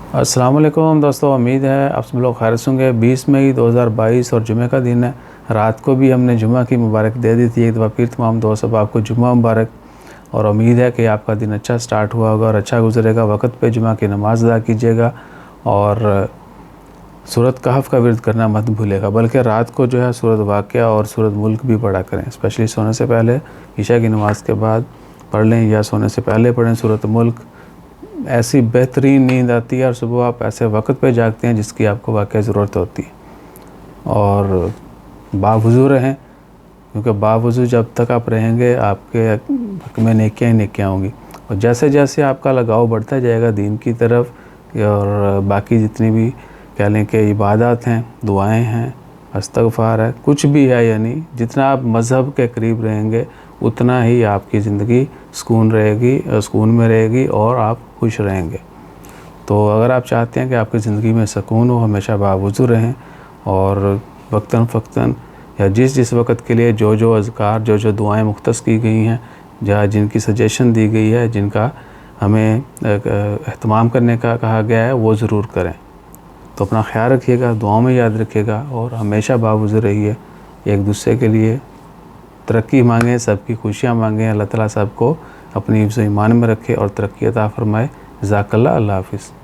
अस्सलाम वालेकुम दोस्तों, उम्मीद है आप सब लोग खैरियत होंगे। 20 मई 2022 और जुमे का दिन है। रात को भी हमने जुमा की मुबारक दे दी थी। एक दफ़ा फिर तमाम दोस्त अब आपको जुमा मुबारक, और उम्मीद है कि आपका दिन अच्छा स्टार्ट हुआ होगा और अच्छा गुजरेगा। वक्त पे जुमा की नमाज़ अदा कीजिएगा और सूरत कहफ़ का विर्द करना मत भूलिएगा, बल्कि रात को जो है सूरत वाक़िया और सूरत मुल्क भी पढ़ा करें। स्पेशली सोने से पहले, ईशा की नमाज़ के बाद पढ़ लें या सोने से पहले पढ़ें सूरत मुल्क। ऐसी बेहतरीन नींद आती है और सुबह आप ऐसे वक्त पे जागते हैं जिसकी आपको वाकई ज़रूरत होती है। और बावुज़ू रहें, क्योंकि बावुज़ू जब तक आप रहेंगे आपके हक़ में नेकियां ही नेकियां होंगी। और जैसे जैसे आपका लगाव बढ़ता जाएगा दीन की तरफ, और बाकी जितनी भी कह लें कि इबादत हैं, दुआएं हैं, इस्तग़फ़ार है, कुछ भी है, यानी जितना आप मज़हब के करीब रहेंगे उतना ही आपकी ज़िंदगी सुकून में रहेगी और आप खुश रहेंगे। तो अगर आप चाहते हैं कि आपकी ज़िंदगी में सुकून हो, हमेशा बावुज़ू रहें और वक्तन फ़क्तन या जिस वक्त के लिए जो अज़कार, जो दुआएं मुख्तस की गई हैं, या जिनकी सजेशन दी गई है, जिनका हमें एहतमाम करने का कहा गया है, वो ज़रूर करें। तो अपना ख्याल रखिएगा, दुआओं में याद रखिएगा और हमेशा बावुज़ू रहिए। एक दूसरे के लिए तरक्की मांगें, सबकी खुशियाँ मांगें। अल्लाह ताला सबको अपनी हिफ्ज़ ईमान में रखे और तरक्की अता फ़रमाए। जज़ाकल्लाह। अल्लाह हाफ़िज़।